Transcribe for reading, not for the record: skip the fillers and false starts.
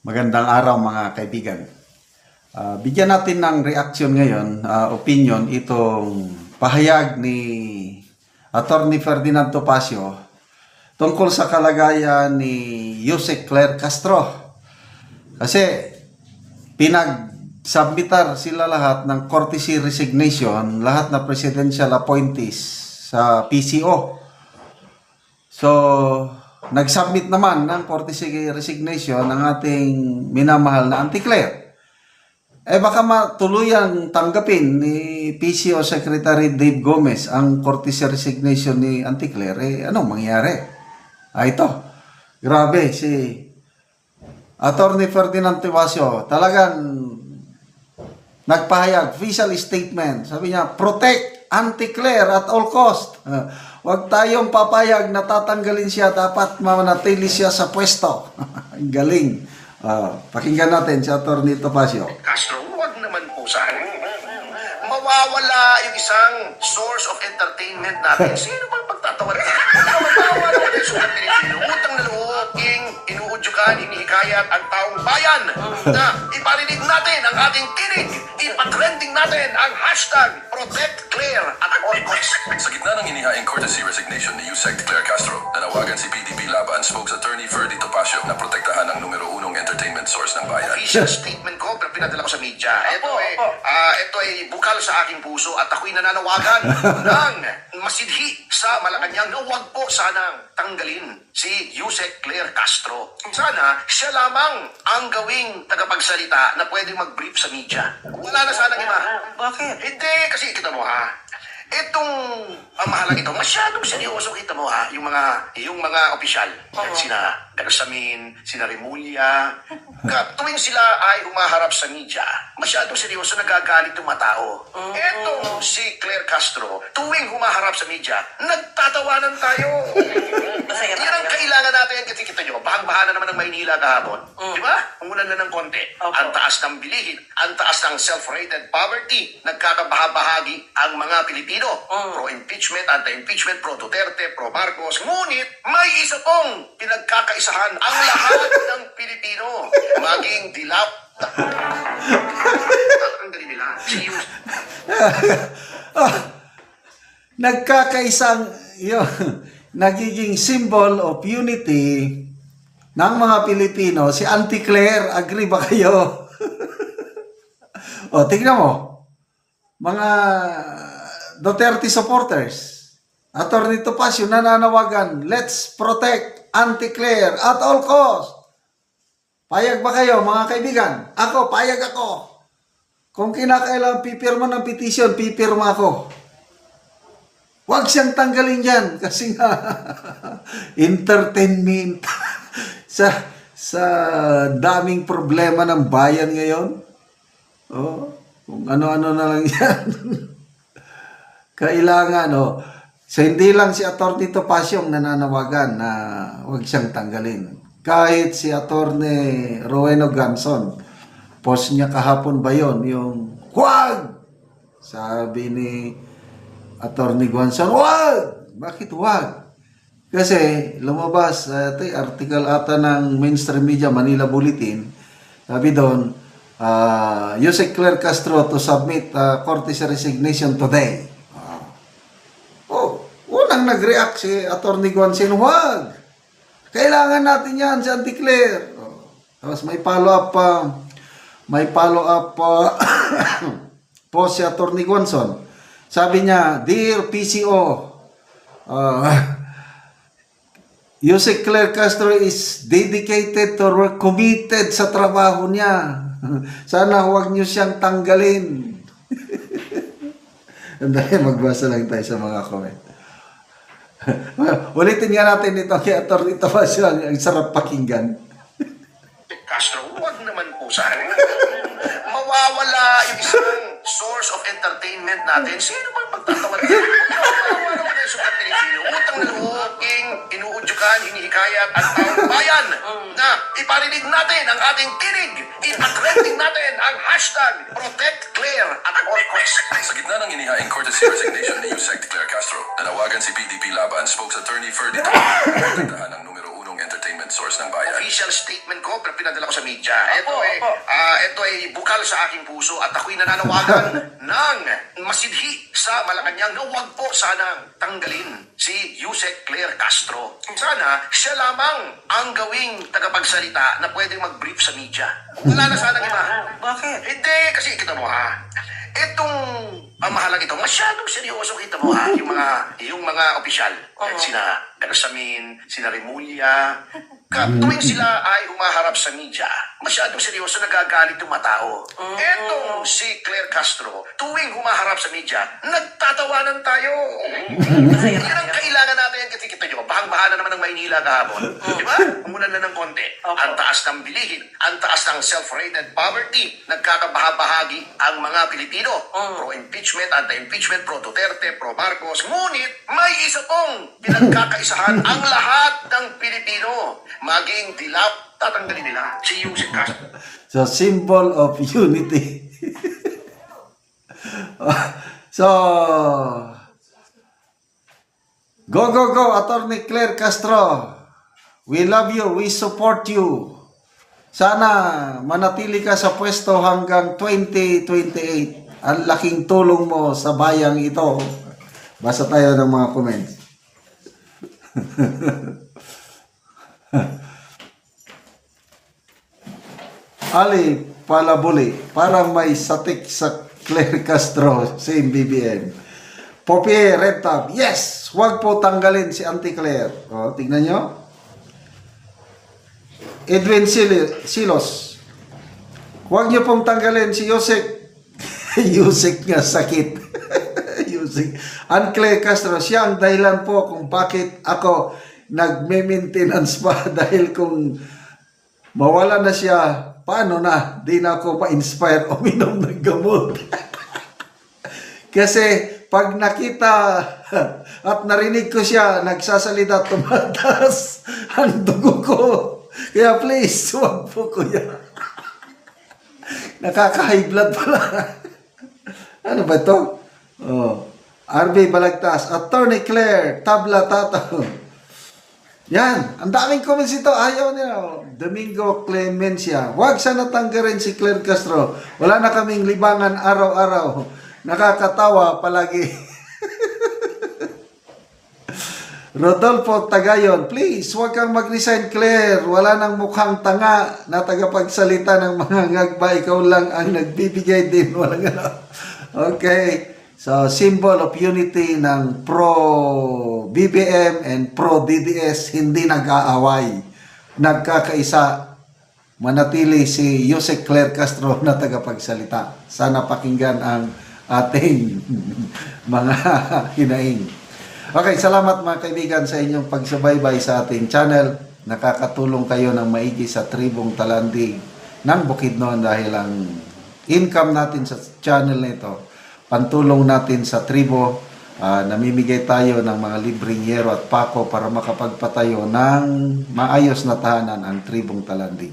Magandang araw mga kaibigan. Bigyan natin ng reaksyon ngayon, opinion, itong pahayag ni Attorney Ferdinand Topacio tungkol sa kalagayan ni Yusek Claire Castro. Kasi pinag-submitar sila lahat ng courtesy resignation, lahat na presidential appointees sa PCO. So, nag-submit naman ng courtesy resignation ng ating minamahal na Auntie Claire. Baka matuluyang tanggapin ni PCO Secretary Dave Gomez ang courtesy resignation ni Auntie Claire. Anong mangyari? Ito. Grabe, si Attorney Ferdinand Topacio talagang nagpahayag, official statement. Sabi niya, protect Auntie Claire at all cost. Huwag tayong papayag na tatanggalin siya, dapat manatili siya sa pwesto. Ang galing. Pakinggan natin si Attorney Topacio. Castro, huwag naman po sana. Mawawala yung isang source of entertainment natin. Sino bang pagtatawa na? Mawawala yung sukat Pilipino. Utang na loob, inuudyukan, hinihikayat ang taong bayan na iparinig natin ang ating tinig. Ipatrending natin ang hashtag Protect Claire at all costs. Sa gitna ng inihaing courtesy resignation ni Yusek Claire Castro, nanawagan si PDP Laban Spokes Attorney Ferdy Topacio na protektahan ang numero unong entertainment source ng bayan. Official statement ko, pero pinadala ko sa media. Ito ay bukal sa aking puso at ako'y nananawagan ng masidhi sa Malacanang na huwag po sanang tanggalin si Yusek Claire Castro. Sana siya lamang ang gawing tagapagsalita na pwedeng mag-brief sa media. Wala na sanang iba. Bakit? Hindi, kasi kita mo ha. Itong pamahalang ito, masyadong seryoso kita mo ha, yung mga opisyal. Sina Garsamin, sina Remulla. Tuwing sila ay humaharap sa media, masyadong seryoso, nagagalit yung mga tao. Etong si Claire Castro, tuwing humaharap sa media, nagtatawanan tayo. Masaya Yan ang kailangan natin, kasi kita nyo, bahang-bahana naman ng Maynila kahapon. Di ba? Umulan na ng konti. Ang taas ng bilihin, ang taas ng self-rated poverty, nagkakabahabahagi ang mga Pilipino. Pro-impeachment, anti-impeachment, pro-Duterte, pro-Marcos. Ngunit, may isa pong pinagkakaisahan ang lahat ng Pilipino. Maging dilaw. Tatanggalin nila. Nagkakaisang yun, nagiging symbol of unity ng mga Pilipino. Si Auntie Claire, agree ba kayo? Tingnan mo. Mga Duterte supporters, Attorney Topacio nananawagan, let's protect Auntie Claire at all cost. Payag ba kayo mga kaibigan? Ako, payag ako. Kung kinakailangan pipirma ng petition, pipirma ako. Huwag siyang tanggalin yan kasi nga entertainment sa daming problema ng bayan ngayon. Kung ano-ano na lang yan. Kailangan, So, hindi lang si Attorney Topacio ang nananawagan na huwag siyang tanggalin. Kahit si Attorney Roweno Ganson, post niya kahapon ba yun? Yung, huwag! Sabi ni Attorney Ganson, huwag! Bakit huwag? Kasi lumabas, ito article ata ng mainstream media, Manila Bulletin. Sabi doon, Yusek Claire Castro to submit courtesy resignation today. Unang nag-react si Attorney Ganson, huwag! Kailangan natin yan si Auntie Claire. Tapos may follow-up po si Attorney Ganson. Sabi niya, Dear PCO, Yusek Claire Castro is dedicated to work, committed sa trabaho niya. Sana huwag niyo siyang tanggalin. Magbasa lang tayo sa mga comment. Ulitin nga natin ito kay Attorney Topacio, ang sarap pakinggan. Castro, huwag naman po sana. Mawawala yung isang source of entertainment natin. Sino bang pagtatawa na? Mawawala naman yung sukat Pilipino. Utang na loob, inuudyukan, hinihikayat ang taong bayan na iparinig natin ang ating tinig. Ipatrending natin ang hashtag Protect Claire at all costs. Sa gitna ng inihaing courtesy resignation ni Yusek Claire Castro, nanawagan si PDP Laban Spokes Attorney Ferdy Topacio na protektahan ang numero unong entertainment source ng bayan. Official statement ko, pero pinadala ko sa media. Ito Opo. ito ay bukal sa aking puso at ako'y nananawagan ng masidhi sa Malacanang na huwag po sanang tanggalin si Yusek Claire Castro. Sana siya lamang ang gawing tagapagsalita na pwedeng mag-brief sa media. Wala na sanang iba. Bakit? Hindi, kasi kita mo itong mahalaga ito, masyadong seryoso kita mo yung mga opisyal. Sina Bersamin, sina Remulla, tuwing sila ay humaharap sa media, masyadong seryoso nagagalit yung mga tao. Etong si Claire Castro, tuwing humaharap sa media, nagtatawanan tayo. Yan ang kailangan natin kasi kita nyo, bahang-baha na naman ng Maynila kahapon. Di ba? Umulan na ng konti. Ang taas ng bilihin, ang taas ng self-rated poverty, nagkakabahabahagi ang mga Pilipino. Pro-impeachment, anti-impeachment, pro-Duterte, pro-Marcos. Ngunit, may isa pong pinagkakaisahan ang lahat ng Pilipino. Maging dilap, tatanggalin nila si Yusek Castro. So, symbol of unity. So, go, Attorney Claire Castro. We love you, we support you. Sana manatili ka sa pwesto hanggang 2028. Ang laking tulong mo sa bayang ito. Basa tayo ng mga comments. Ali Palabuli, parang may satik sa Claire Castro, same BBM. Popie Red Tab, yes! Huwag po tanggalin si Auntie Claire. O, tignan nyo. Edwin Silos, huwag nyo pong tanggalin si Yusek. Yusek nga sakit. Yusek. Aunt Claire Castro, siya ang dahilan po kung bakit ako nagme-maintenance pa dahil kung mawala na siya, paano na? Di na ako ma-inspire uminom ng gamot. Kasi pag nakita at narinig ko siya nagsasalita, tumataas ang dugo ko. Kaya please, huwag po kuya. Nakaka-high blood pala. Ano ba ito? Oh. RB Balagtas, Attorney Claire, tabla tato. Yan, ang daming comments ito. Ayaw nila. Domingo Clemencia, huwag sana tanggalin si Claire Castro. Wala na kaming libangan araw-araw. Nakakatawa palagi. Rodolfo Tagayon, please, huwag kang mag-resign, Claire. Wala nang mukhang tanga na tagapagsalita ng mga ngagba. Ikaw lang ang nagbibigay din. Walang ano. Okay. So, symbol of unity ng pro-BBM and pro-DDS, hindi nag-aaway. Nagkakaisa. Manatili si Yusek Claire Castro na tagapagsalita. Sana pakinggan ang ating mga hinaing. Okay, salamat mga kaibigan sa inyong pagsubaybay sa ating channel. Nakakatulong kayo ng maigi sa tribong Talandi ng Bukidnon dahil ang income natin sa channel nito, pantulong natin sa tribo, namimigay tayo ng mga libreng yero at pako para makapagpatayo ng maayos na tahanan ang tribong Talandi.